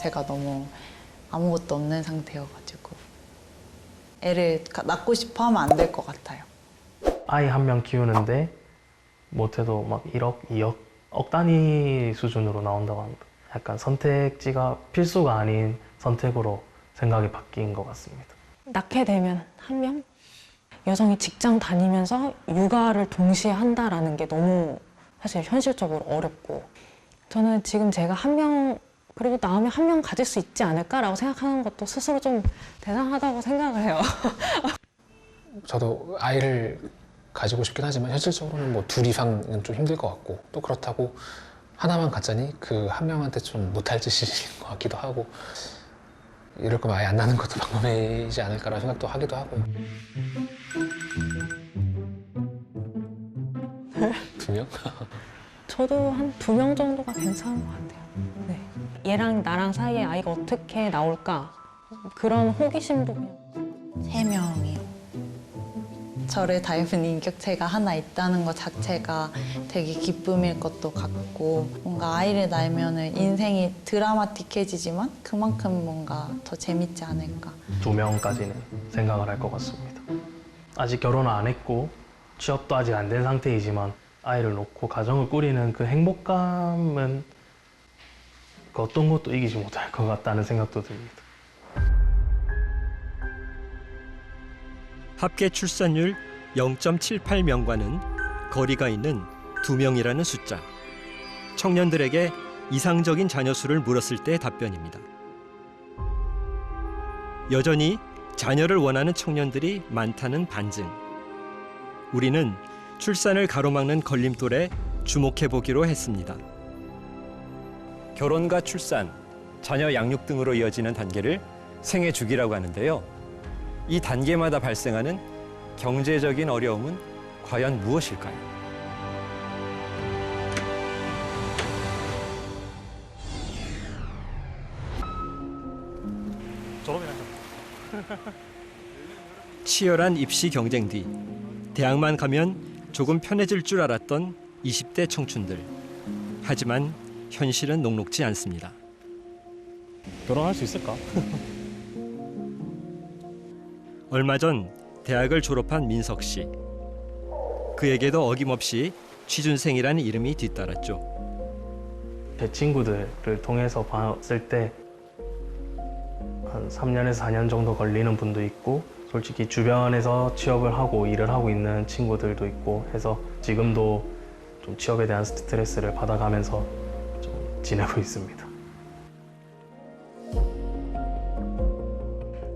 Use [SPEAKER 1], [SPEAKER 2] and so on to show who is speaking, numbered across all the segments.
[SPEAKER 1] 제가 너무 아무것도 없는 상태여가지고 애를 낳고 싶어 하면 안 될 것 같아요.
[SPEAKER 2] 아이 한 명 키우는데 못해도 막 1억, 2억, 억 단위 수준으로 나온다고 합니다. 약간 선택지가 필수가 아닌 선택으로 생각이 바뀐 것 같습니다.
[SPEAKER 3] 낳게 되면 한 명? 여성이 직장 다니면서 육아를 동시에 한다라는 게 너무 사실 현실적으로 어렵고 저는 지금 제가 한 명 그리고 낳으면 한 명 가질 수 있지 않을까라고 생각하는 것도 스스로 좀 대단하다고 생각을 해요.
[SPEAKER 4] 저도 아이를 가지고 싶긴 하지만 현실적으로는 뭐 둘 이상은 좀 힘들 것 같고 또 그렇다고 하나만 갖자니 그 한 명한테 좀 못할 짓인 것 같기도 하고 이럴 거면 아예 안 낳는 것도 방법이지 않을까라는 생각도 하기도 하고요. 2명?
[SPEAKER 3] 저도 한 2명 정도가 괜찮은 것 같아요. 네. 얘랑 나랑 사이에 아이가 어떻게 나올까 그런 호기심도 그냥
[SPEAKER 1] 3명이요. 저를 닮은 인격체가 하나 있다는 것 자체가 되게 기쁨일 것도 같고 뭔가 아이를 낳으면 인생이 드라마틱해지지만 그만큼 뭔가 더 재밌지 않을까.
[SPEAKER 2] 2명까지는 생각을 할 것 같습니다. 아직 결혼을 안 했고 취업도 아직 안 된 상태이지만 아이를 놓고 가정을 꾸리는 그 행복감은 그 어떤 것도 이기지 못할 것 같다는 생각도 듭니다.
[SPEAKER 5] 합계 출산율 0.78명과는 거리가 있는 2명이라는 숫자. 청년들에게 이상적인 자녀 수를 물었을 때의 답변입니다. 여전히 자녀를 원하는 청년들이 많다는 반증. 우리는 출산을 가로막는 걸림돌에 주목해보기로 했습니다. 결혼과 출산, 자녀 양육 등으로 이어지는 단계를 생애 주기라고 하는데요. 이 단계마다 발생하는 경제적인 어려움은 과연 무엇일까요? 치열한 입시 경쟁 뒤 대학만 가면 조금 편해질 줄 알았던 20대 청춘들. 하지만 현실은 녹록지 않습니다.
[SPEAKER 2] 결혼할 수 있을까?
[SPEAKER 5] 얼마 전 대학을 졸업한 민석 씨. 그에게도 어김없이 취준생이라는 이름이 뒤따랐죠.
[SPEAKER 2] 제 친구들을 통해서 봤을 때 한 3년에서 4년 정도 걸리는 분도 있고 솔직히 주변에서 취업을 하고 일을 하고 있는 친구들도 있고 해서 지금도 좀 취업에 대한 스트레스를 받아가면서 좀 지내고 있습니다.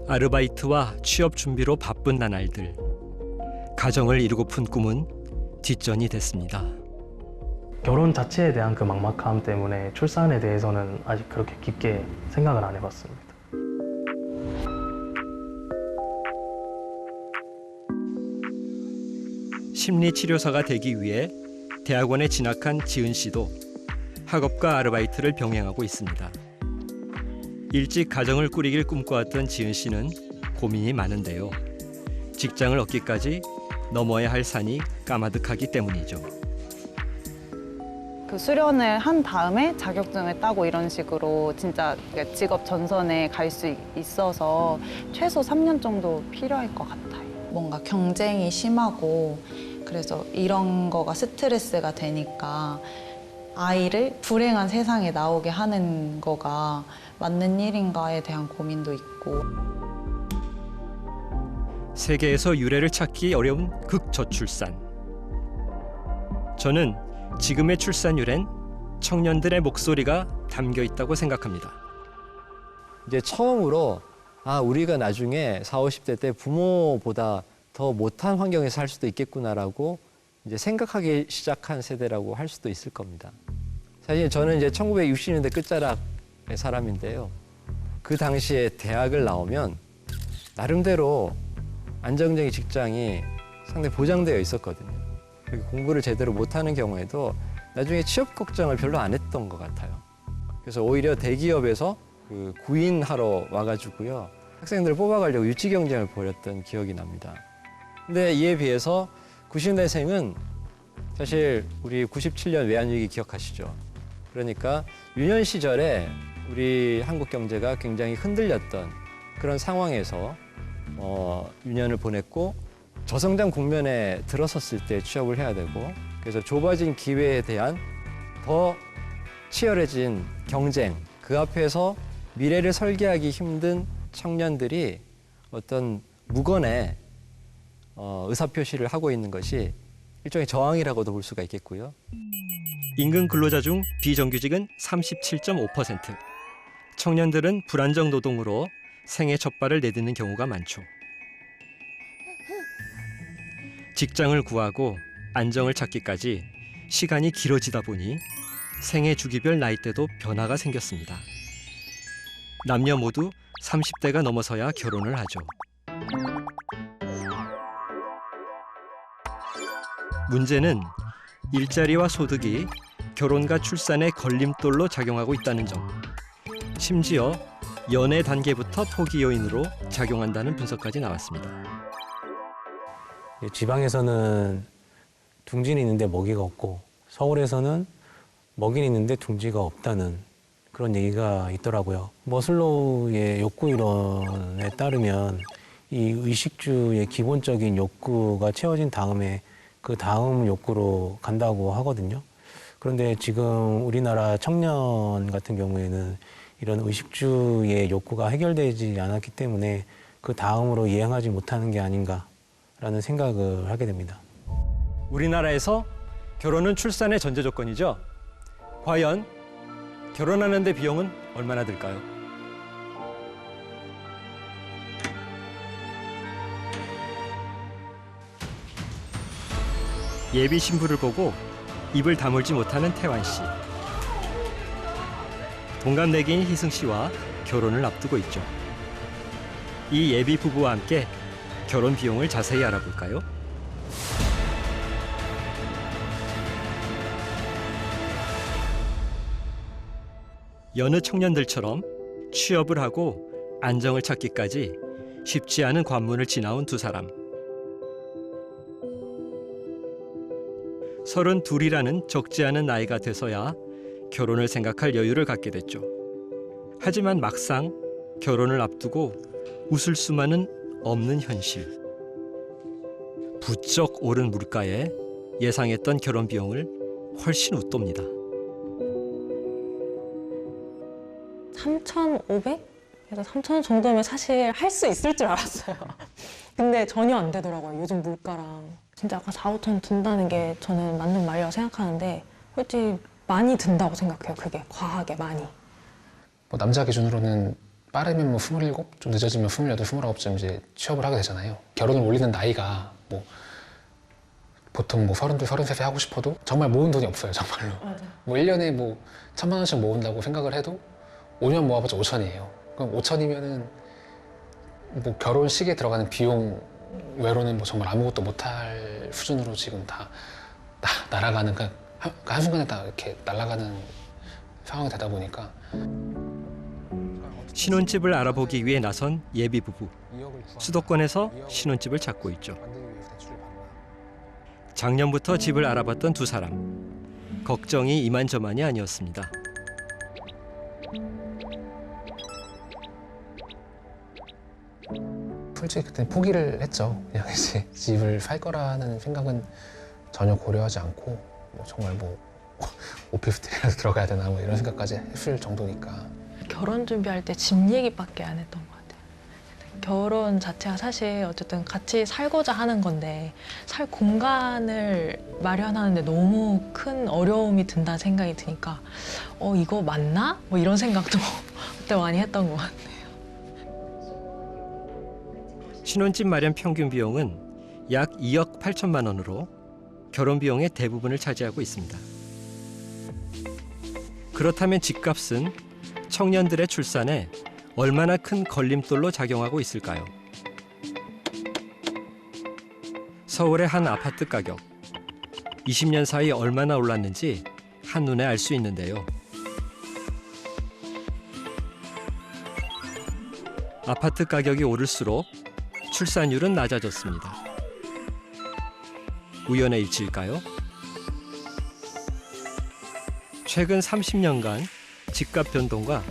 [SPEAKER 5] 아르바이트와 취업 준비로 바쁜 나날들. 가정을 이루고픈 꿈은 뒷전이 됐습니다.
[SPEAKER 2] 결혼 자체에 대한 그 막막함 때문에 출산에 대해서는 아직 그렇게 깊게 생각을 안 해봤습니다.
[SPEAKER 5] 심리치료사가 되기 위해 대학원에 진학한 지은 씨도 학업과 아르바이트를 병행하고 있습니다. 일찍 가정을 꾸리길 꿈꿔왔던 지은 씨는 고민이 많은데요. 직장을 얻기까지 넘어야 할 산이 까마득하기 때문이죠.
[SPEAKER 6] 그 수련을 한 다음에 자격증을 따고 이런 식으로 진짜 직업 전선에 갈 수 있어서 최소 3년 정도 필요할 것 같아요.
[SPEAKER 1] 뭔가 경쟁이 심하고 그래서 이런 거가 스트레스가 되니까 아이를 불행한 세상에 나오게 하는 거가 맞는 일인가에 대한 고민도 있고.
[SPEAKER 5] 세계에서 유래를 찾기 어려운 극저출산. 저는 지금의 출산율엔 청년들의 목소리가 담겨 있다고 생각합니다.
[SPEAKER 7] 이제 처음으로 우리가 나중에 40, 50대 때 부모보다 더 못한 환경에서 살 수도 있겠구나라고 이제 생각하기 시작한 세대라고 할 수도 있을 겁니다. 사실 저는 이제 1960년대 끝자락의 사람인데요. 그 당시에 대학을 나오면 나름대로 안정적인 직장이 상당히 보장되어 있었거든요. 공부를 제대로 못하는 경우에도 나중에 취업 걱정을 별로 안 했던 것 같아요. 그래서 오히려 대기업에서 그 구인하러 와가지고요. 학생들을 뽑아가려고 유치 경쟁을 벌였던 기억이 납니다. 근데 이에 비해서 90년대생은 사실 우리 97년 외환위기 기억하시죠? 그러니까 유년 시절에 우리 한국 경제가 굉장히 흔들렸던 그런 상황에서 유년을 보냈고 저성장 국면에 들어섰을 때 취업을 해야 되고 그래서 좁아진 기회에 대한 더 치열해진 경쟁 그 앞에서 미래를 설계하기 힘든 청년들이 어떤 무건의 의사표시를 하고 있는 것이 일종의 저항이라고도 볼 수가 있겠고요.
[SPEAKER 5] 임금 근로자 중 비정규직은 37.5%. 청년들은 불안정 노동으로 생애 첫 발을 내딛는 경우가 많죠. 직장을 구하고 안정을 찾기까지 시간이 길어지다 보니 생애 주기별 나이대도 변화가 생겼습니다. 남녀 모두 30대가 넘어서야 결혼을 하죠. 문제는 일자리와 소득이 결혼과 출산의 걸림돌로 작용하고 있다는 점. 심지어 연애 단계부터 포기 요인으로 작용한다는 분석까지 나왔습니다.
[SPEAKER 8] 지방에서는 둥지는 있는데 먹이가 없고 서울에서는 먹이는 있는데 둥지가 없다는 그런 얘기가 있더라고요. 머슬로우의 욕구 이론에 따르면 이 의식주의 기본적인 욕구가 채워진 다음에 그 다음 욕구로 간다고 하거든요. 그런데 지금 우리나라 청년 같은 경우에는 이런 의식주의 욕구가 해결되지 않았기 때문에 그 다음으로 이행하지 못하는 게 아닌가라는 생각을 하게 됩니다.
[SPEAKER 7] 우리나라에서 결혼은 출산의 전제 조건이죠. 과연 결혼하는 데 비용은 얼마나 들까요?
[SPEAKER 5] 예비 신부를 보고 입을 다물지 못하는 태환 씨. 동갑내기인 희승 씨와 결혼을 앞두고 있죠. 이 예비 부부와 함께 결혼 비용을 자세히 알아볼까요? 여느 청년들처럼 취업을 하고 안정을 찾기까지 쉽지 않은 관문을 지나온 두 사람. 32이라는 적지 않은 나이가 돼서야 결혼을 생각할 여유를 갖게 됐죠. 하지만 막상 결혼을 앞두고 웃을 수만은 없는 현실. 부쩍 오른 물가에 예상했던 결혼 비용을 훨씬 웃돕니다.
[SPEAKER 3] 3,500에서 3,000 정도면 사실 할 수 있을 줄 알았어요. 근데 전혀 안 되더라고요. 요즘 물가랑. 진짜 아까 4, 5천 든다는 게 저는 맞는 말이라고 생각하는데 솔직히 많이 든다고 생각해요. 그게 과하게 많이.
[SPEAKER 4] 뭐 남자 기준으로는 빠르면 뭐 27, 좀 늦어지면 28, 29쯤 이제 취업을 하게 되잖아요. 결혼을 올리는 나이가 뭐 보통 뭐 32, 33에 하고 싶어도 정말 모은 돈이 없어요, 정말로.
[SPEAKER 3] 맞아.
[SPEAKER 4] 뭐 1년에 뭐 1,000만 원씩 모은다고 생각을 해도 5년 모아봤자 5천이에요. 그럼 5천이면은 뭐 결혼식에 들어가는 비용 외로는 뭐 정말 아무것도 못할 수준으로 지금 다 날아가는, 그러니까 한순간에 다 이렇게 날아가는 상황이 되다 보니까.
[SPEAKER 5] 신혼집을 알아보기 위해 나선 예비 부부. 수도권에서 신혼집을 찾고 있죠. 작년부터 집을 알아봤던 두 사람. 걱정이 이만저만이 아니었습니다.
[SPEAKER 4] 솔직히 그때 포기를 했죠. 그냥 이제 집을 살 거라는 생각은 전혀 고려하지 않고 뭐 정말 뭐 오피스텔이라도 들어가야 되나 뭐 이런 생각까지 했을 정도니까.
[SPEAKER 3] 결혼 준비할 때 집 얘기밖에 안 했던 것 같아요. 결혼 자체가 사실 어쨌든 같이 살고자 하는 건데 살 공간을 마련하는데 너무 큰 어려움이 든다는 생각이 드니까 이거 맞나? 뭐 이런 생각도 그때 많이 했던 것 같아요.
[SPEAKER 5] 신혼집 마련 평균 비용은 약 2억 8천만 원으로 결혼 비용의 대부분을 차지하고 있습니다. 그렇다면 집값은 청년들의 출산에 얼마나 큰 걸림돌로 작용하고 있을까요? 서울의 한 아파트 가격. 20년 사이 얼마나 올랐는지 한눈에 알 수 있는데요. 아파트 가격이 오를수록 출산율은 낮아졌습니다. 우연의 일치일까요? 최근 30년간 집값 변동과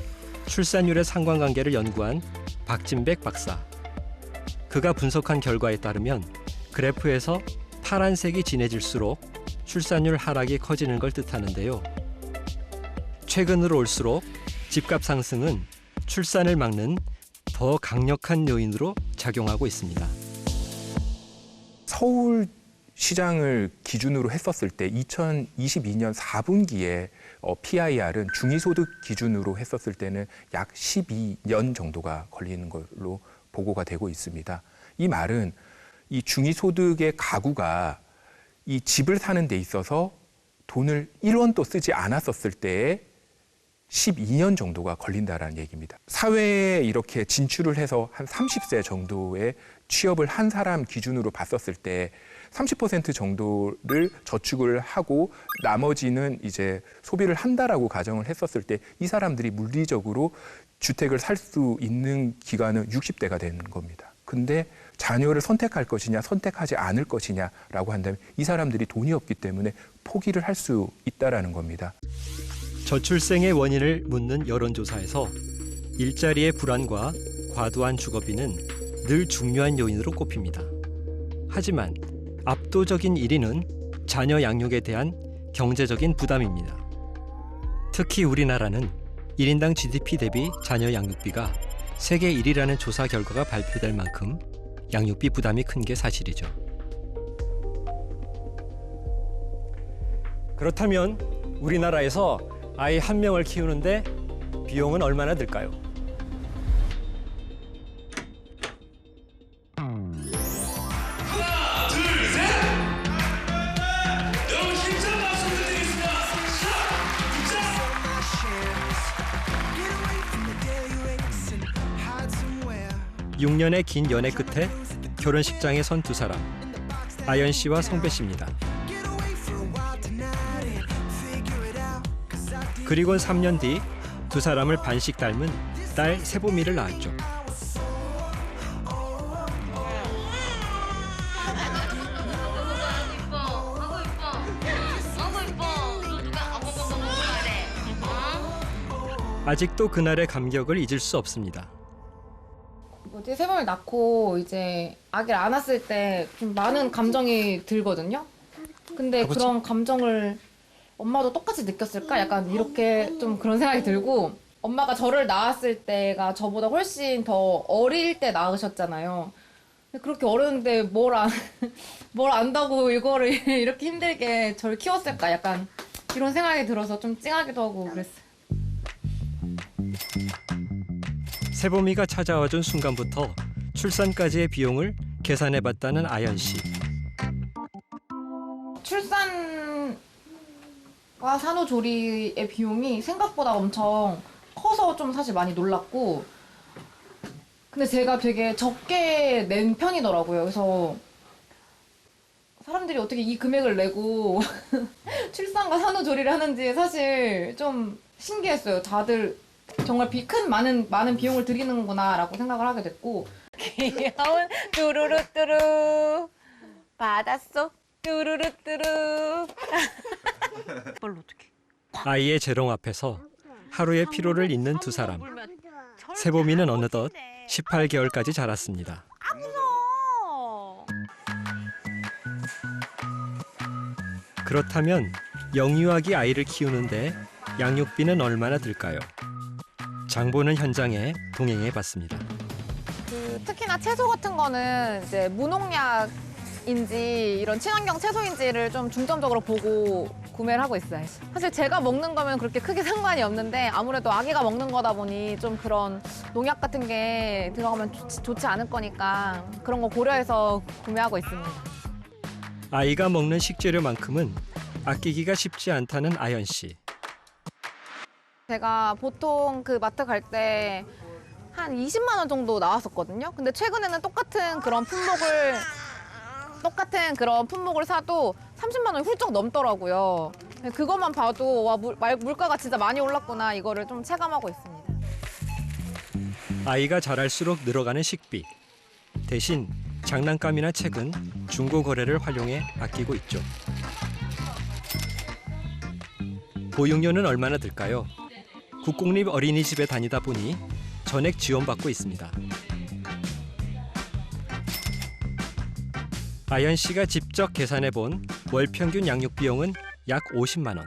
[SPEAKER 5] 출산율의 상관관계를 연구한 박진백 박사. 그가 분석한 결과에 따르면 그래프에서 파란색이 진해질수록 출산율 하락이 커지는 걸 뜻하는데요. 최근으로 올수록 집값 상승은 출산을 막는 더 강력한 요인으로 작용하고 있습니다.
[SPEAKER 9] 서울 시장을 기준으로 했었을 때 2022년 4분기에 PIR은 중위소득 기준으로 했었을 때는 약 12년 정도가 걸리는 걸로 보고가 되고 있습니다. 이 말은 이 중위소득의 가구가 이 집을 사는 데 있어서 돈을 1원도 쓰지 않았었을 때에 12년 정도가 걸린다라는 얘기입니다. 사회에 이렇게 진출을 해서 한 30세 정도의 취업을 한 사람 기준으로 봤었을 때 30% 정도를 저축을 하고 나머지는 이제 소비를 한다라고 가정을 했었을 때 이 사람들이 물리적으로 주택을 살 수 있는 기간은 60대가 되는 겁니다. 근데 자녀를 선택할 것이냐 선택하지 않을 것이냐라고 한다면 이 사람들이 돈이 없기 때문에 포기를 할 수 있다라는 겁니다.
[SPEAKER 5] 저출생의 원인을 묻는 여론조사에서 일자리의 불안과 과도한 주거비는 늘 중요한 요인으로 꼽힙니다. 하지만 압도적인 1위는 자녀 양육에 대한 경제적인 부담입니다. 특히 우리나라는 1인당 GDP 대비 자녀 양육비가 세계 1위라는 조사 결과가 발표될 만큼 양육비 부담이 큰 게 사실이죠. 그렇다면 우리나라에서 아이 한 명을 키우는데 비용은 얼마나 들까요?
[SPEAKER 10] 여러분 힘찬 박수 부탁드리겠습니다.
[SPEAKER 5] 6년의 긴 연애 끝에 결혼식장에 선 두 사람, 아연 씨와 성배 씨입니다. 그리고 3년 뒤 두 사람을 반씩 닮은 딸 세보미를 낳았죠. 아직도 그날의 감격을 잊을 수 없습니다.
[SPEAKER 11] 뭐지, 세범을 낳고 이제 아기를 안았을 때 좀 많은 감정이 들거든요. 근데 그런 감정을 엄마도 똑같이 느꼈을까? 약간 이렇게 좀 그런 생각이 들고, 엄마가 저를 낳았을 때가 저보다 훨씬 더 어릴 때 낳으셨잖아요. 근데 그렇게 어렸는데 뭘 안다고 이거를 이렇게 힘들게 저를 키웠을까? 약간 이런 생각이 들어서 좀 찡하기도 하고 그랬어요.
[SPEAKER 5] 세보미가 찾아와준 순간부터 출산까지의 비용을 계산해봤다는 아연 씨.
[SPEAKER 11] 출산과 산후조리의 비용이 생각보다 엄청 커서 좀 사실 많이 놀랐고, 근데 제가 되게 적게 낸 편이더라고요. 그래서 사람들이 어떻게 이 금액을 내고 출산과 산후조리를 하는지 사실 좀 신기했어요. 다들 정말 많은 비용을 들이는구나라고 생각을 하게 됐고.
[SPEAKER 12] 귀여운 뚜루루뚜루 받았어 뚜루루뚜루.
[SPEAKER 11] 이걸로 어떻게?
[SPEAKER 5] 아이의 재롱 앞에서 하루의 피로를 잊는 두 사람. 세보미는 어느덧 18개월까지 자랐습니다. 그렇다면 영유아기 아이를 키우는데 양육비는 얼마나 들까요? 장보는 현장에 동행해봤습니다.
[SPEAKER 11] 특히나 채소 같은 거는 이제 무농약인지 이런 친환경 채소인지를 좀 중점적으로 보고 구매를 하고 있어요. 사실 제가 먹는 거면 그렇게 크게 상관이 없는데 아무래도 아기가 먹는 거다 보니 좀 그런 농약 같은 게 들어가면 좋지 않을 거니까 그런 거 고려해서 구매하고 있습니다.
[SPEAKER 5] 아이가 먹는 식재료만큼은 아끼기가 쉽지 않다는 아연 씨.
[SPEAKER 11] 제가 보통 그 마트 갈 때 한 20만 원 정도 나왔었거든요. 근데 최근에는 똑같은 그런 품목을 사도 30만 원이 훌쩍 넘더라고요. 그것만 봐도 와, 물가가 진짜 많이 올랐구나, 이거를 좀 체감하고 있습니다.
[SPEAKER 5] 아이가 자랄수록 늘어가는 식비. 대신 장난감이나 책은 중고 거래를 활용해 아끼고 있죠. 보육료는 얼마나 들까요? 국공립 어린이집에 다니다 보니 전액 지원받고 있습니다. 아연 씨가 직접 계산해 본 월 평균 양육 비용은 약 50만 원.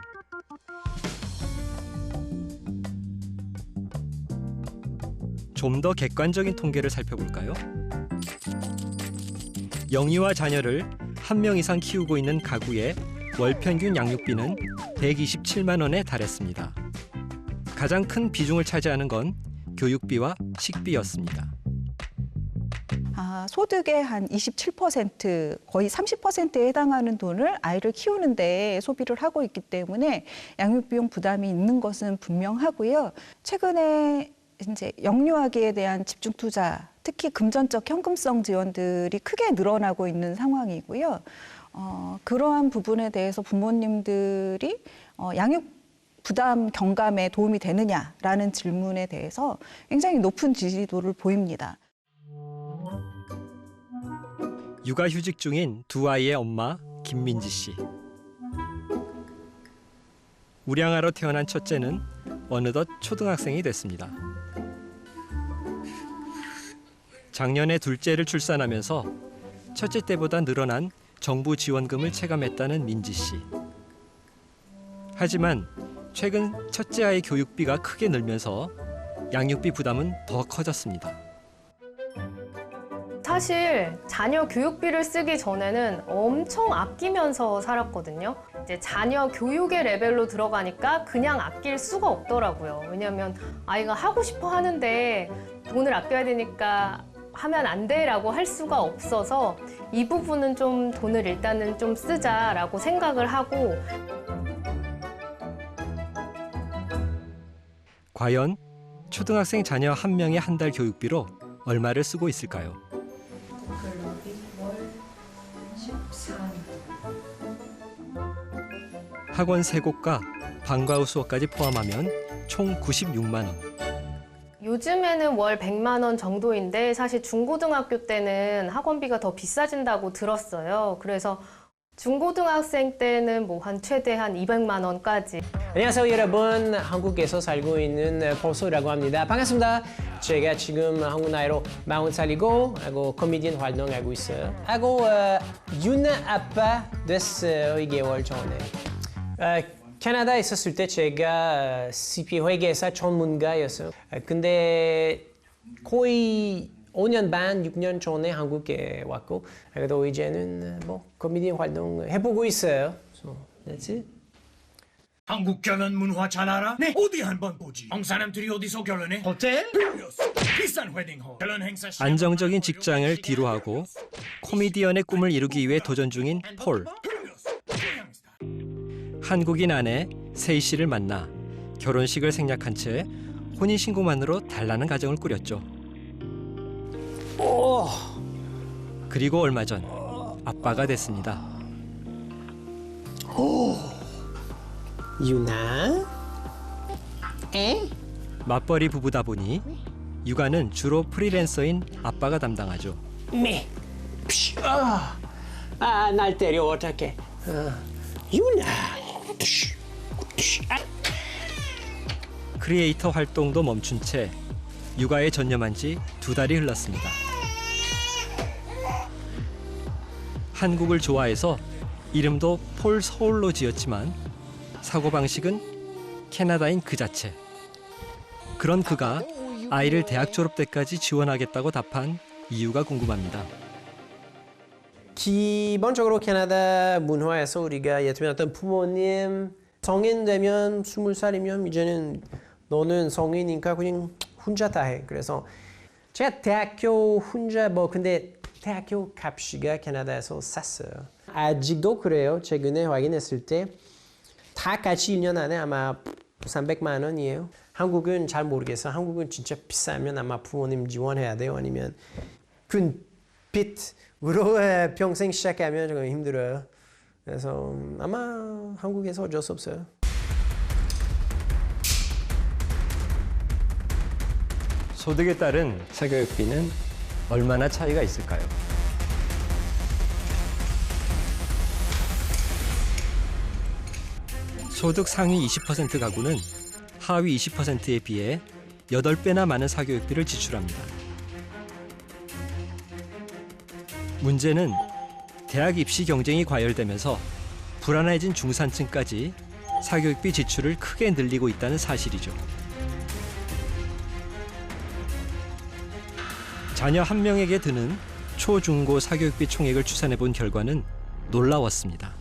[SPEAKER 5] 좀 더 객관적인 통계를 살펴볼까요? 영유아 자녀를 한 명 이상 키우고 있는 가구의 월 평균 양육비는 127만 원에 달했습니다. 가장 큰 비중을 차지하는 건 교육비와 식비였습니다.
[SPEAKER 13] 소득의 한 27%, 거의 30%에 해당하는 돈을 아이를 키우는데 소비를 하고 있기 때문에 양육비용 부담이 있는 것은 분명하고요. 최근에 이제 영유아기에 대한 집중 투자, 특히 금전적 현금성 지원들이 크게 늘어나고 있는 상황이고요. 그러한 부분에 대해서 부모님들이 양육 부담 경감에 도움이 되느냐라는 질문에 대해서 굉장히 높은 지지도를 보입니다.
[SPEAKER 5] 육아휴직 중인 두 아이의 엄마 김민지 씨. 우량아로 태어난 첫째는 어느덧 초등학생이 됐습니다. 작년에 둘째를 출산하면서 첫째 때보다 늘어난 정부 지원금을 체감했다는 민지 씨. 하지만 최근 첫째 아이 교육비가 크게 늘면서 양육비 부담은 더 커졌습니다.
[SPEAKER 14] 사실 자녀 교육비를 쓰기 전에는 엄청 아끼면서 살았거든요. 이제 자녀 교육의 레벨로 들어가니까 그냥 아낄 수가 없더라고요. 왜냐하면 아이가 하고 싶어 하는데 돈을 아껴야 되니까 하면 안 돼라고 할 수가 없어서 이 부분은 좀 돈을 일단은 좀 쓰자라고 생각을 하고.
[SPEAKER 5] 과연 초등학생 자녀 한 명의 한 달 교육비로 얼마를 쓰고 있을까요? 학원 3곳과 방과 후 수업까지 포함하면 총 96만 원.
[SPEAKER 14] 요즘에는 월 100만 원 정도인데 사실 중고등학교 때는 학원비가 더 비싸진다고 들었어요. 그래서 중고등학생 때는 뭐 한 최대 한 200만 원까지.
[SPEAKER 15] 안녕하세요 여러분, 한국에서 살고 있는 폴소라고 합니다. 반갑습니다. 제가 지금 한국 나이로 40살이고 하고 코미디언 활동하고 있어요. 하고 유나 아빠 됐어요 2개월 전에. 캐나다에 있었을 때 제가 CPA 회계사 전문가였어요. 근데 거의 5년 반, 6년 전에 한국에 왔고 그래도 이제는 뭐 코미디언 활동 해보고 있어요. So, that's it.
[SPEAKER 10] 한국 결혼 문화 잘 알아? 네. 어디 한번 보지. 형사람들이 어디서 결혼해? 호텔? 비싼 웨딩홀. 결혼 행사 시간.
[SPEAKER 5] 안정적인 직장을 뒤로하고 코미디언의 꿈을 이루기 위해 도전 중인 폴. 한국인 아내 세희 씨를 만나 결혼식을 생략한 채 혼인신고만으로 달라는 가정을 꾸렸죠. 그리고 얼마 전 아빠가 됐습니다.
[SPEAKER 15] 유나?
[SPEAKER 5] 맞벌이 부부다 보니 육아는 주로 프리랜서인 아빠가 담당하죠.
[SPEAKER 15] 날 때려 어떡해. 유나.
[SPEAKER 5] 크리에이터 활동도 멈춘 채 육아에 전념한 지 2달이 흘렀습니다. 한국을 좋아해서 이름도 폴 서울로 지었지만 사고방식은 캐나다인 그 자체. 그런 그가 아이를 대학 졸업 때까지 지원하겠다고 답한 이유가 궁금합니다.
[SPEAKER 15] 기본적으로 캐나다 문화에서 우리가 예를 들면 어떤 부모님 성인 되면 20살이면 이제는 너는 성인이니까 그냥 혼자 다 해. 그래서 제가 대학교 혼자 근데 대학교 값이가 캐나다에서 쌌어요. 아직도 그래요. 최근에 확인했을 때 다 같이 1년 안에 아마 300만 원이에요. 한국은 잘 모르겠어요. 한국은 진짜 비싸면 아마 부모님 지원해야 돼요. 아니면 큰 빚으로 평생 시작하면 조금 힘들어요. 그래서 아마 한국에서 어쩔 수 없어요.
[SPEAKER 5] 소득에 따른 사교육비는 얼마나 차이가 있을까요? 소득 상위 20% 가구는 하위 20%에 비해 8배나 많은 사교육비를 지출합니다. 문제는 대학 입시 경쟁이 과열되면서 불안해진 중산층까지 사교육비 지출을 크게 늘리고 있다는 사실이죠. 자녀 한 명에게 드는 초, 중고 사교육비 총액을 추산해 본 결과는 놀라웠습니다.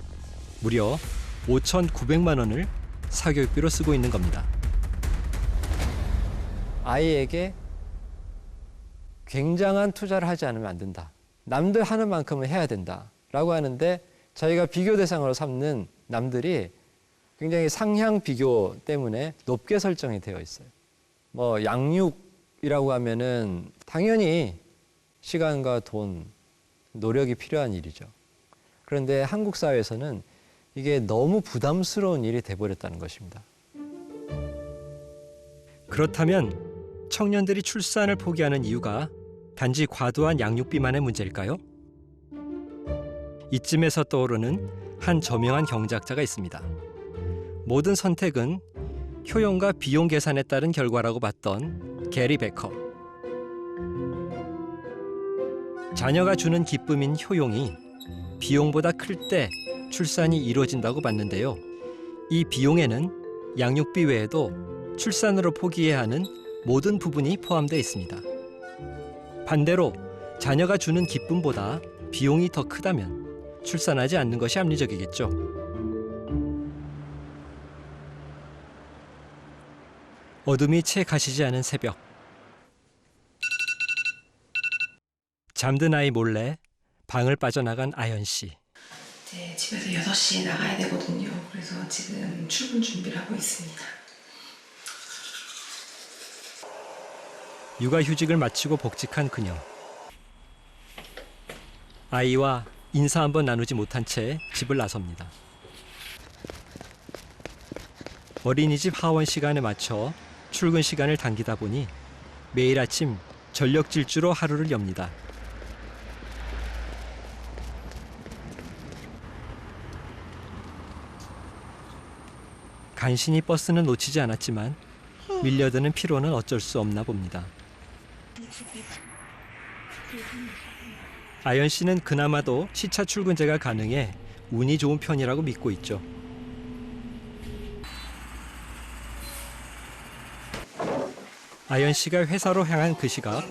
[SPEAKER 5] 무려 5,900만 원을 사교육비로 쓰고 있는 겁니다.
[SPEAKER 7] 아이에게 굉장한 투자를 하지 않으면 안 된다. 남들 하는 만큼은 해야 된다라고 하는데 저희가 비교 대상으로 삼는 남들이 굉장히 상향 비교 때문에 높게 설정이 되어 있어요. 뭐 양육이라고 하면은 당연히 시간과 돈, 노력이 필요한 일이죠. 그런데 한국 사회에서는 이게 너무 부담스러운 일이 돼버렸다는 것입니다.
[SPEAKER 5] 그렇다면 청년들이 출산을 포기하는 이유가 단지 과도한 양육비만의 문제일까요? 이쯤에서 떠오르는 한 저명한 경제학자가 있습니다. 모든 선택은 효용과 비용 계산에 따른 결과라고 봤던 게리 베커. 자녀가 주는 기쁨인 효용이 비용보다 클 때 출산이 이루어진다고 봤는데요. 이 비용에는 양육비 외에도 출산으로 포기해야 하는 모든 부분이 포함되어 있습니다. 반대로 자녀가 주는 기쁨보다 비용이 더 크다면 출산하지 않는 것이 합리적이겠죠. 어둠이 채 가시지 않은 새벽. 잠든 아이 몰래 방을 빠져나간 아연 씨.
[SPEAKER 16] 이제 집에서 6시에 나가야 되거든요. 그래서 지금 출근 준비를 하고 있습니다.
[SPEAKER 5] 육아휴직을 마치고 복직한 그녀. 아이와 인사 한번 나누지 못한 채 집을 나섭니다. 어린이집 하원 시간에 맞춰 출근 시간을 당기다 보니 매일 아침 전력 질주로 하루를 엽니다. 간신히 버스는 놓치지 않았지만 밀려드는 피로는 어쩔 수 없나 봅니다. 아연 씨는 그나마도 시차 출근제가 가능해 운이 좋은 편이라고 믿고 있죠. 아연 씨가 회사로 향한 그 시각,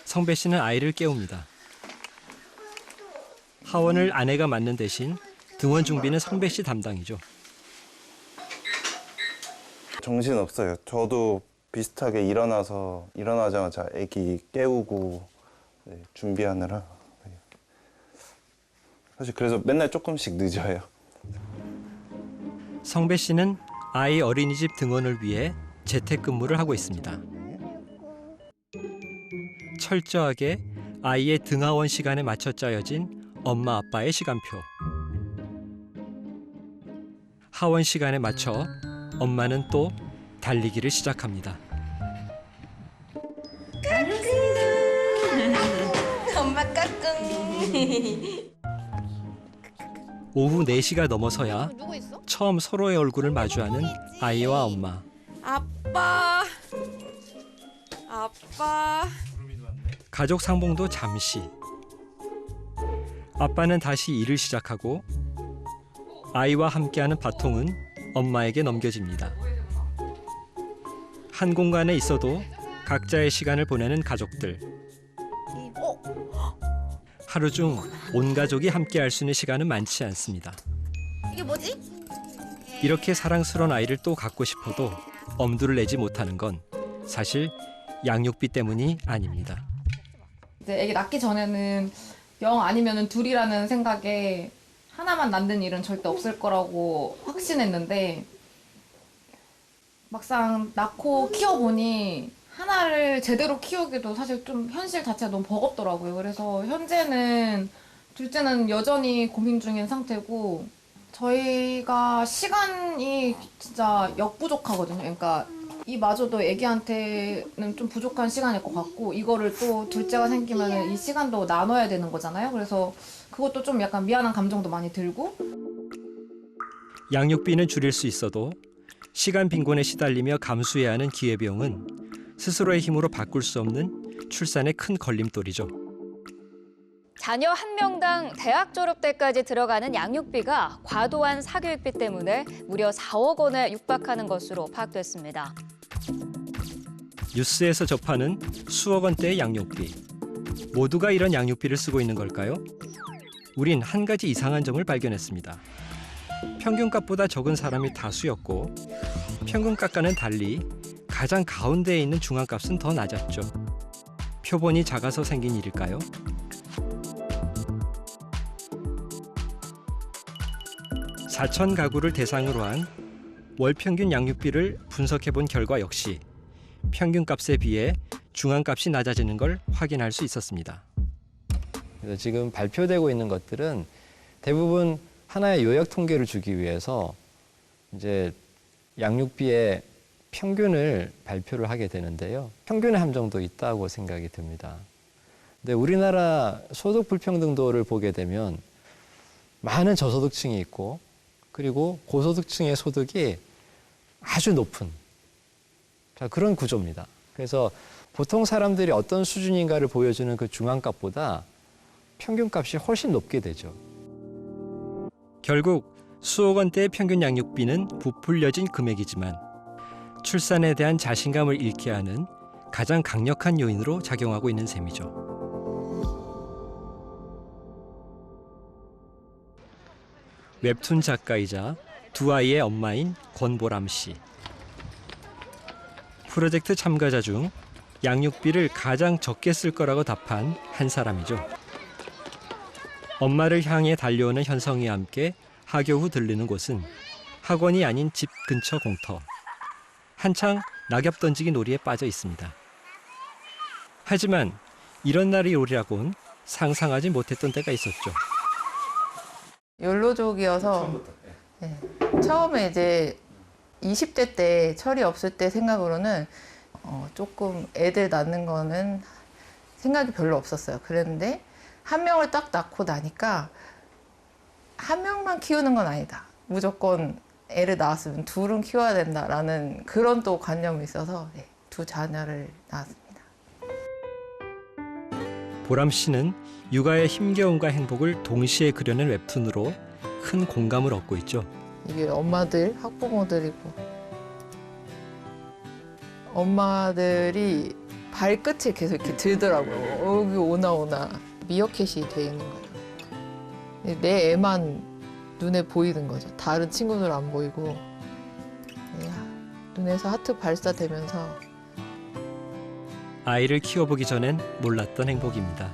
[SPEAKER 5] 성배 씨는 아이를 깨웁니다. 하원을 아내가 맡는 대신 등원 준비는 성배 씨 담당이죠.
[SPEAKER 17] 정신없어요. 저도 비슷하게 일어나자마자 아기 깨우고 준비하느라 사실 그래서 맨날 조금씩 늦어요.
[SPEAKER 5] 성배 씨는 아이 어린이집 등원을 위해 재택근무를 하고 있습니다. 철저하게 아이의 등하원 시간에 맞춰 짜여진 엄마 아빠의 시간표. 하원 시간에 맞춰 엄마는 또 달리기를 시작합니다.
[SPEAKER 12] 엄마 까꿍.
[SPEAKER 5] 오후 4시가 넘어서야 처음 서로의 얼굴을 마주하는 아이와 엄마.
[SPEAKER 12] 아빠.
[SPEAKER 5] 가족 상봉도 잠시. 아빠는 다시 일을 시작하고 아이와 함께하는 바통은 엄마에게 넘겨집니다. 한 공간에 있어도 각자의 시간을 보내는 가족들. 하루 중 온 가족이 함께할 수 있는 시간은 많지 않습니다.
[SPEAKER 12] 이게 뭐지?
[SPEAKER 5] 이렇게 사랑스러운 아이를 또 갖고 싶어도 엄두를 내지 못하는 건 사실 양육비 때문이 아닙니다.
[SPEAKER 11] 이제 애기 낳기 전에는 0 아니면은 2이라는 생각에 하나만 낳는 일은 절대 없을 거라고 확신했는데 막상 낳고 키워보니 하나를 제대로 키우기도 사실 좀 현실 자체가 너무 버겁더라고요. 그래서 현재는 둘째는 여전히 고민 중인 상태고 저희가 시간이 진짜 역부족하거든요. 그러니까 이마저도 애기한테는 좀 부족한 시간일 것 같고 이거를 또 둘째가 생기면 이 시간도 나눠야 되는 거잖아요. 그래서 그것도 좀 약간 미안한 감정도 많이 들고
[SPEAKER 5] 양육비는 줄일 수 있어도 시간 빈곤에 시달리며 감수해야 하는 기회비용은 스스로의 힘으로 바꿀 수 없는 출산의 큰 걸림돌이죠.
[SPEAKER 18] 자녀 한 명당 대학 졸업 때까지 들어가는 양육비가 과도한 사교육비 때문에 무려 4억 원에 육박하는 것으로 파악됐습니다.
[SPEAKER 5] 뉴스에서 접하는 수억 원대의 양육비. 모두가 이런 양육비를 쓰고 있는 걸까요? 우린 한 가지 이상한 점을 발견했습니다. 평균값보다 적은 사람이 다수였고 평균값과는 달리 가장 가운데에 있는 중앙값은 더 낮았죠. 표본이 작아서 생긴 일일까요? (4천) 가구를 대상으로 한 월평균 양육비를 분석해본 결과 역시 평균값에 비해 중앙값이 낮아지는 걸 확인할 수 있었습니다.
[SPEAKER 7] 그래서 지금 발표되고 있는 것들은 대부분 하나의 요약 통계를 주기 위해서 이제 양육비의 평균을 발표를 하게 되는데요. 평균의 함정도 있다고 생각이 듭니다. 근데 우리나라 소득 불평등도를 보게 되면 많은 저소득층이 있고 그리고 고소득층의 소득이 아주 높은 그런 구조입니다. 그래서 보통 사람들이 어떤 수준인가를 보여주는 그 중앙값보다 평균값이 훨씬 높게 되죠.
[SPEAKER 5] 결국 수억 원대의 평균 양육비는 부풀려진 금액이지만 출산에 대한 자신감을 잃게 하는 가장 강력한 요인으로 작용하고 있는 셈이죠. 웹툰 작가이자 두 아이의 엄마인 권보람 씨. 프로젝트 참가자 중 양육비를 가장 적게 쓸 거라고 답한 한 사람이죠. 엄마를 향해 달려오는 현성이와 함께 하교 후 들르는 곳은 학원이 아닌 집 근처 공터. 한창 낙엽 던지기 놀이에 빠져 있습니다. 하지만 이런 날이 오리라고는 상상하지 못했던 때가 있었죠.
[SPEAKER 19] 욜로족이어서 처음에 이제 20대 때 철이 없을 때 생각으로는 조금 애들 낳는 거는 생각이 별로 없었어요. 그랬는데 한 명을 딱 낳고 나니까 한 명만 키우는 건 아니다. 무조건 애를 낳았으면 둘은 키워야 된다라는 그런 또 관념이 있어서 두 자녀를 낳았습니다.
[SPEAKER 5] 보람 씨는 육아의 힘겨움과 행복을 동시에 그려낸 웹툰으로 큰 공감을 얻고 있죠.
[SPEAKER 19] 이게 엄마들, 학부모들이고 엄마들이 발끝을 계속 이렇게 들더라고요. 여기 오나 미어캣이 돼 있는 거예요. 내 애만 눈에 보이는 거죠. 다른 친구들 안 보이고 눈에서 하트 발사되면서
[SPEAKER 5] 아이를 키워보기 전엔 몰랐던 행복입니다.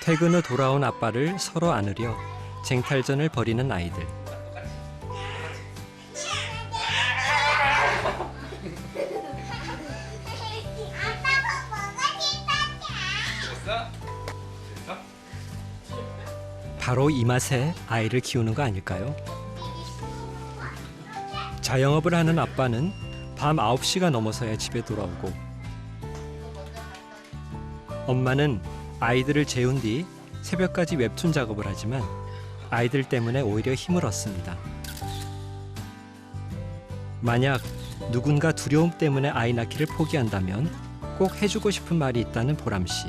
[SPEAKER 5] 퇴근 후 돌아온 아빠를 서로 안으려 쟁탈전을 벌이는 아이들. 바로 이 맛에 아이를 키우는 거 아닐까요? 자영업을 하는 아빠는 밤 9시가 넘어서야 집에 돌아오고 엄마는 아이들을 재운 뒤 새벽까지 웹툰 작업을 하지만 아이들 때문에 오히려 힘을 얻습니다. 만약 누군가 두려움 때문에 아이 낳기를 포기한다면 꼭 해주고 싶은 말이 있다는 보람 씨.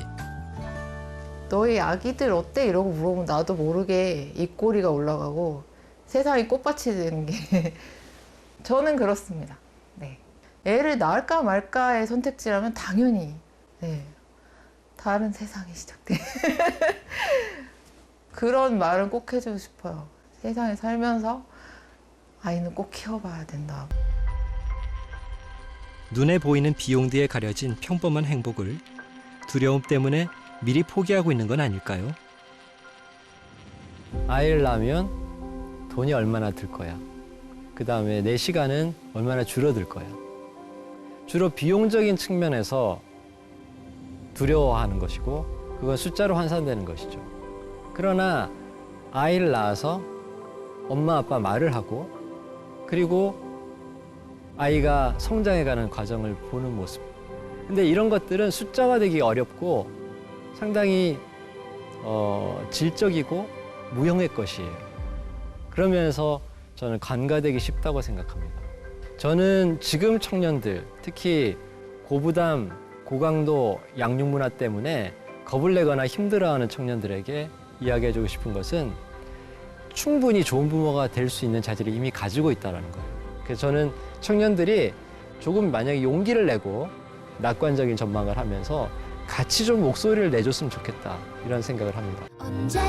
[SPEAKER 19] 너희 아기들 어때? 이러고 물어보면 나도 모르게 입꼬리가 올라가고 세상이 꽃밭이 되는 게 저는 그렇습니다. 네. 애를 낳을까 말까의 선택지라면 당연히 다른 세상이 시작돼. 그런 말은 꼭 해주고 싶어요. 세상에 살면서 아이는 꼭 키워봐야 된다.
[SPEAKER 5] 눈에 보이는 비용 뒤에 가려진 평범한 행복을 두려움 때문에 미리 포기하고 있는 건 아닐까요?
[SPEAKER 7] 아이를 낳으면 돈이 얼마나 들 거야. 그다음에 내 시간은 얼마나 줄어들 거야. 주로 비용적인 측면에서 두려워하는 것이고 그건 숫자로 환산되는 것이죠. 그러나 아이를 낳아서 엄마 아빠 말을 하고 그리고 아이가 성장해가는 과정을 보는 모습. 근데 이런 것들은 숫자화되기 어렵고 상당히 질적이고 무형의 것이에요. 그러면서 저는 간과되기 쉽다고 생각합니다. 저는 지금 청년들, 특히 고부담, 고강도 양육 문화 때문에 겁을 내거나 힘들어하는 청년들에게 이야기해주고 싶은 것은 충분히 좋은 부모가 될 수 있는 자질을 이미 가지고 있다는 거예요. 그래서 저는 청년들이 조금 만약에 용기를 내고 낙관적인 전망을 하면서 같이 좀 목소리를 내줬으면 좋겠다 이런 생각을 합니다.
[SPEAKER 20] 언제